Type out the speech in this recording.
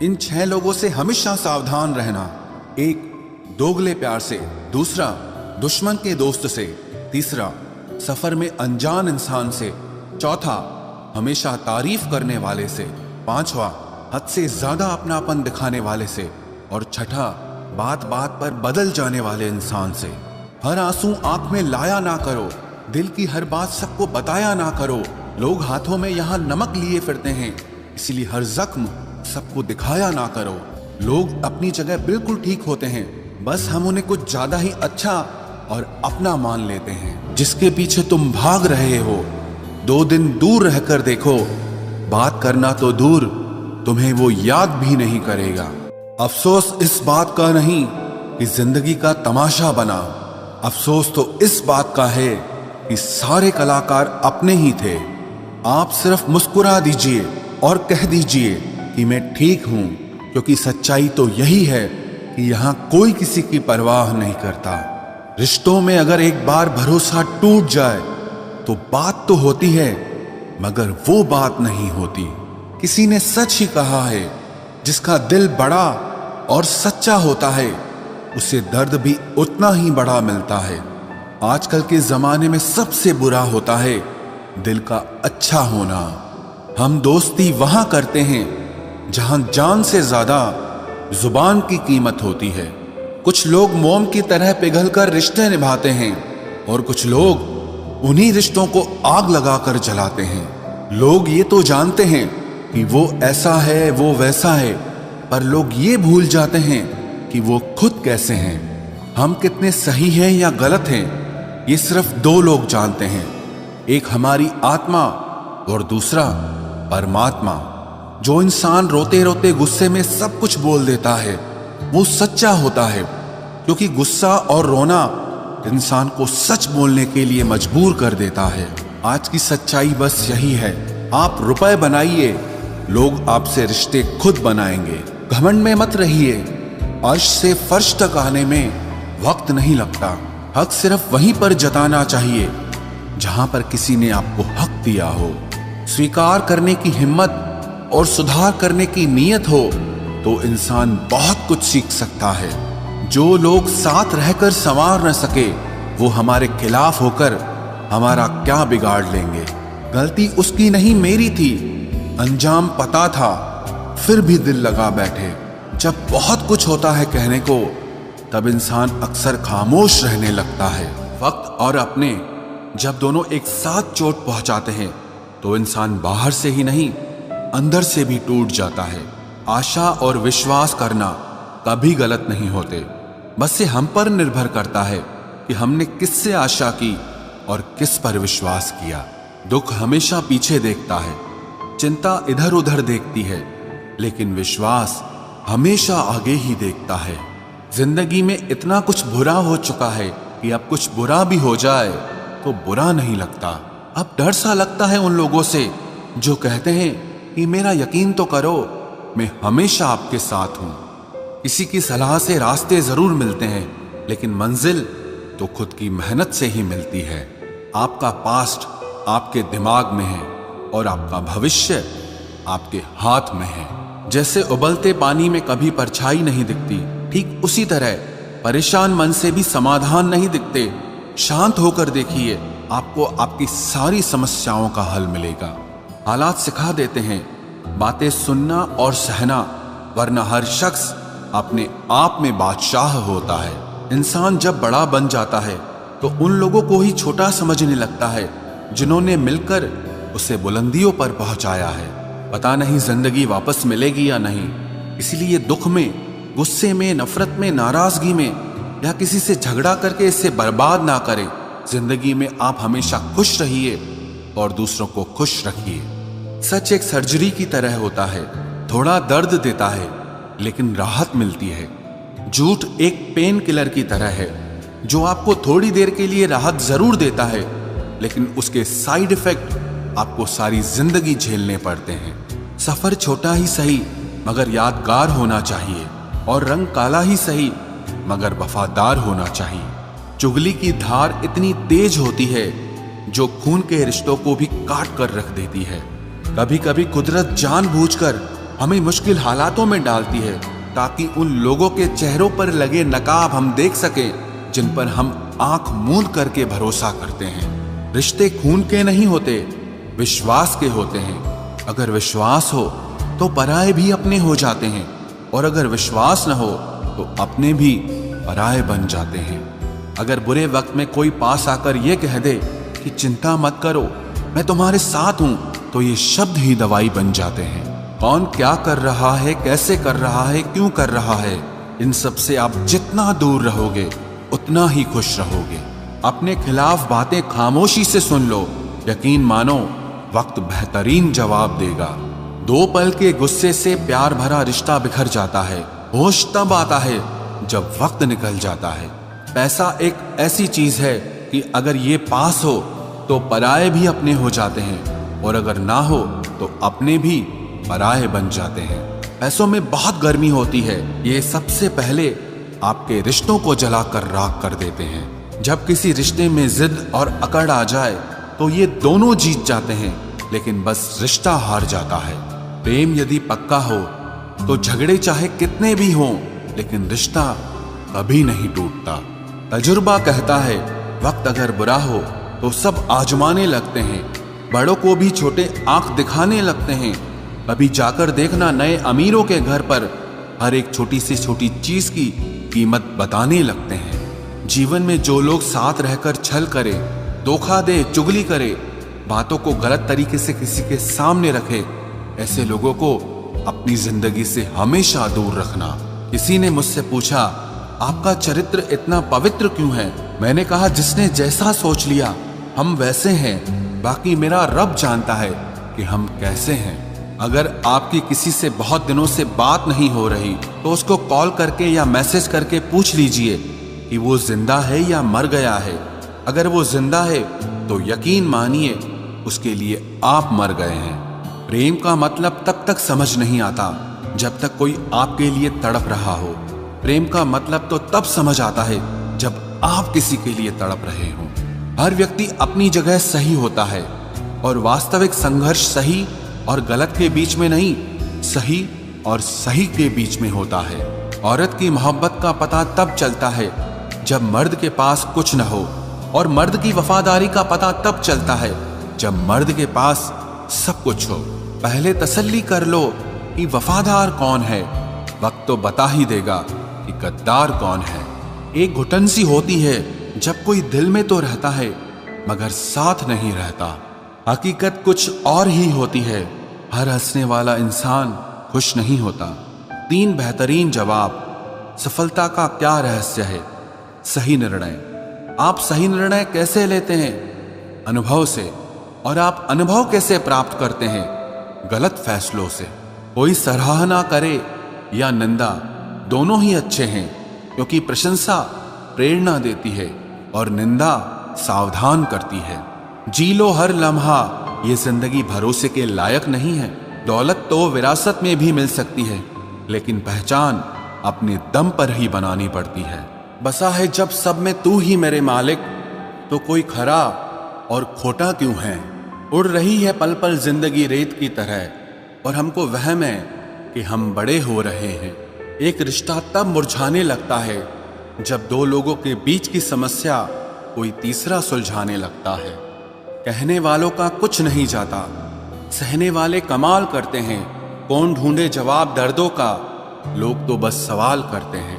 इन 6 लोगों से हमेशा सावधान रहना। एक, दोगले प्यार से। दूसरा, दुश्मन के दोस्त से। तीसरा, सफर में अनजान इंसान से। चौथा, हमेशा तारीफ करने वाले से। पांचवा, हद से ज्यादा अपनापन दिखाने वाले से। और छठा, बात बात पर बदल जाने वाले इंसान से। हर आंसू आंख में लाया ना करो, दिल की हर बात सबको बताया ना करो। लोग हाथों में यहाँ नमक लिए फिरते हैं, इसलिए हर जख्म सबको दिखाया ना करो। लोग अपनी जगह बिल्कुल ठीक होते हैं, बस हम उन्हें कुछ ज्यादा ही अच्छा और अपना मान लेते हैं। जिसके पीछे तुम भाग रहे हो, 2 दिन दूर रहकर देखो, बात करना तो दूर, तुम्हें वो याद भी नहीं करेगा। अफसोस इस बात का नहीं कि जिंदगी का तमाशा बना, अफसोस तो इस बात का है कि सारे कलाकार अपने ही थे। आप सिर्फ मुस्कुरा दीजिए और कह दीजिए कि मैं ठीक हूं, क्योंकि सच्चाई तो यही है कि यहां कोई किसी की परवाह नहीं करता। रिश्तों में अगर एक बार भरोसा टूट जाए तो बात तो होती है, मगर वो बात नहीं होती। किसी ने सच ही कहा है, जिसका दिल बड़ा और सच्चा होता है, उसे दर्द भी उतना ही बड़ा मिलता है। आजकल के जमाने में सबसे बुरा होता है दिल का अच्छा होना। हम दोस्ती वहां करते हैं जहां जान से ज्यादा जुबान की कीमत होती है। कुछ लोग मोम की तरह पिघलकर रिश्ते निभाते हैं और कुछ लोग उन्हीं रिश्तों को आग लगाकर जलाते हैं। लोग ये तो जानते हैं कि वो ऐसा है, वो वैसा है, पर लोग ये भूल जाते हैं कि वो खुद कैसे हैं। हम कितने सही हैं या गलत हैं, ये सिर्फ 2 लोग जानते हैं। एक हमारी आत्मा और दूसरा परमात्मा। जो इंसान रोते रोते गुस्से में सब कुछ बोल देता है, वो सच्चा होता है, क्योंकि गुस्सा और रोना इंसान को सच बोलने के लिए मजबूर कर देता है। आज की सच्चाई बस यही है, आप रुपए बनाइए, लोग आपसे रिश्ते खुद बनाएंगे। घमंड में मत रहिए, अर्श से फर्श तक आने में वक्त नहीं लगता। हक सिर्फ वहीं पर जताना चाहिए जहां पर किसी ने आपको हक दिया हो। स्वीकार करने की हिम्मत और सुधार करने की नीयत हो तो इंसान बहुत कुछ सीख सकता है। जो लोग साथ रहकर संवार न सके, वो हमारे खिलाफ होकर हमारा क्या बिगाड़ लेंगे। गलती उसकी नहीं मेरी थी, अंजाम पता था, फिर भी दिल लगा बैठे। जब बहुत कुछ होता है कहने को, तब इंसान अक्सर खामोश रहने लगता है। वक्त और अपने जब दोनों एक साथ चोट पहुंचाते हैं तो इंसान बाहर से ही नहीं, अंदर से भी टूट जाता है। आशा और विश्वास करना कभी गलत नहीं होते, बस ये हम पर निर्भर करता है कि हमने किससे आशा की और किस पर विश्वास किया। दुख हमेशा पीछे देखता है, चिंता इधर उधर देखती है, लेकिन विश्वास हमेशा आगे ही देखता है। जिंदगी में इतना कुछ बुरा हो चुका है कि अब कुछ बुरा भी हो जाए तो बुरा नहीं लगता। अब डर सा लगता है उन लोगों से जो कहते हैं कि मेरा यकीन तो करो, मैं हमेशा आपके साथ हूं। किसी की सलाह से रास्ते जरूर मिलते हैं, लेकिन मंजिल तो खुद की मेहनत से ही मिलती है। आपका पास्ट आपके दिमाग में है और आपका भविष्य आपके हाथ में है। जैसे उबलते पानी में कभी परछाई नहीं दिखती, ठीक उसी तरह परेशान मन से भी समाधान नहीं दिखते। शांत होकर देखिए, आपको आपकी सारी समस्याओं का हल मिलेगा। हालात सिखा देते हैं बातें सुनना और सहना, वरना हर शख्स अपने आप में बादशाह होता है। इंसान जब बड़ा बन जाता है तो उन लोगों को ही छोटा समझने लगता है जिन्होंने मिलकर उसे बुलंदियों पर पहुंचाया है। पता नहीं जिंदगी वापस मिलेगी या नहीं, इसलिए दुख में, गुस्से में, नफरत में, नाराजगी में या किसी से झगड़ा करके इससे बर्बाद ना करें। जिंदगी में आप हमेशा खुश रहिए और दूसरों को खुश रखिए। सच एक सर्जरी की तरह होता है, थोड़ा दर्द देता है लेकिन राहत मिलती है। झूठ एक पेन किलर की तरह है, जो आपको थोड़ी देर के लिए राहत जरूर देता है, लेकिन उसके साइड इफेक्ट आपको सारी जिंदगी झेलने पड़ते हैं। सफर छोटा ही सही मगर यादगार होना चाहिए, और रंग काला ही सही मगर वफादार होना चाहिए। चुगली की धार इतनी तेज होती है जो खून के रिश्तों को भी काट कर रख देती है। कभी कभी कुदरत जानबूझकर हमें मुश्किल हालातों में डालती है ताकि उन लोगों के चेहरों पर लगे नकाब हम देख सकें जिन पर हम आंख मूंद करके भरोसा करते हैं। रिश्ते खून के नहीं होते, विश्वास के होते हैं। अगर विश्वास हो तो पराये भी अपने हो जाते हैं, और अगर विश्वास न हो तो अपने भी पराये बन जाते हैं। अगर बुरे वक्त में कोई पास आकर यह कह दे कि चिंता मत करो, मैं तुम्हारे साथ हूं, तो ये शब्द ही दवाई बन जाते हैं। कौन क्या कर रहा है, कैसे कर रहा है, क्यों कर रहा है, इन सब से आप जितना दूर रहोगे उतना ही खुश रहोगे। अपने खिलाफ बातें खामोशी से सुन लो, यकीन मानो वक्त बेहतरीन जवाब देगा। 2 पल के गुस्से से प्यार भरा रिश्ता बिखर जाता है। होश तब आता है जब वक्त निकल जाता है। पैसा एक ऐसी चीज है कि अगर ये पास हो तो पराये भी अपने हो जाते हैं, और अगर ना हो तो अपने भी पराये बन जाते हैं। पैसों में बहुत गर्मी होती है, ये सबसे पहले आपके रिश्तों को जलाकर राख कर देते हैं। जब किसी रिश्ते में जिद और अकड़ आ जाए तो ये दोनों जीत जाते हैं, लेकिन बस रिश्ता हार जाता है। प्रेम यदि पक्का हो तो झगड़े चाहे कितने भी हों, लेकिन रिश्ता कभी नहीं टूटता। तजुर्बा कहता है वक्त अगर बुरा हो तो सब आजमाने लगते हैं, बड़ों को भी छोटे आंख दिखाने लगते हैं। कभी जाकर देखना नए अमीरों के घर पर हर एक छोटी से छोटी चीज की कीमत बताने लगते हैं। जीवन में जो लोग साथ रहकर छल करे, धोखा दे, चुगली करे, बातों को गलत तरीके से किसी के सामने रखे, ऐसे लोगों को अपनी जिंदगी से हमेशा दूर रखना। किसी ने मुझसे पूछा, आपका चरित्र इतना पवित्र क्यों है? मैंने कहा, जिसने जैसा सोच लिया हम वैसे हैं, बाकी मेरा रब जानता है कि हम कैसे हैं। अगर आपकी किसी से बहुत दिनों से बात नहीं हो रही तो उसको कॉल करके या मैसेज करके पूछ लीजिए कि वो जिंदा है या मर गया है। अगर वो जिंदा है तो यकीन मानिए उसके लिए आप मर गए हैं। प्रेम का मतलब तब तक समझ नहीं आता जब तक कोई आपके लिए तड़प रहा हो। प्रेम का मतलब तो तब समझ आता है जब आप किसी के लिए तड़प रहे हो। हर व्यक्ति अपनी जगह सही होता है, और वास्तविक संघर्ष सही और गलत के बीच में नहीं, सही और सही के बीच में होता है। औरत की मोहब्बत का पता तब चलता है जब मर्द के पास कुछ न हो, और मर्द की वफादारी का पता तब चलता है जब मर्द के पास सब कुछ हो। पहले तसल्ली कर लो कि वफादार कौन है, वक्त तो बता ही देगा कि गद्दार कौन है। एक घुटन सी होती है जब कोई दिल में तो रहता है मगर साथ नहीं रहता। हकीकत कुछ और ही होती है, हर हंसने वाला इंसान खुश नहीं होता। 3 बेहतरीन जवाब। सफलता का क्या रहस्य है? सही निर्णय। आप सही निर्णय कैसे लेते हैं? अनुभव से। और आप अनुभव कैसे प्राप्त करते हैं? गलत फैसलों से। कोई सराहना करे या निंदा, दोनों ही अच्छे हैं, क्योंकि प्रशंसा प्रेरणा देती है और निंदा सावधान करती है। जी लो हर लम्हा, ये जिंदगी भरोसे के लायक नहीं है। दौलत तो विरासत में भी मिल सकती है, लेकिन पहचान अपने दम पर ही बनानी पड़ती है। बसा है जब सब में तू ही मेरे मालिक, तो कोई खरा और खोटा क्यों है? उड़ रही है पल पल जिंदगी रेत की तरह, और हमको वहम है कि हम बड़े हो रहे हैं। एक रिश्ता तब मुरझाने लगता है जब 2 लोगों के बीच की समस्या कोई तीसरा सुलझाने लगता है। कहने वालों का कुछ नहीं जाता, सहने वाले कमाल करते हैं। कौन ढूंढे जवाब दर्दों का, लोग तो बस सवाल करते हैं।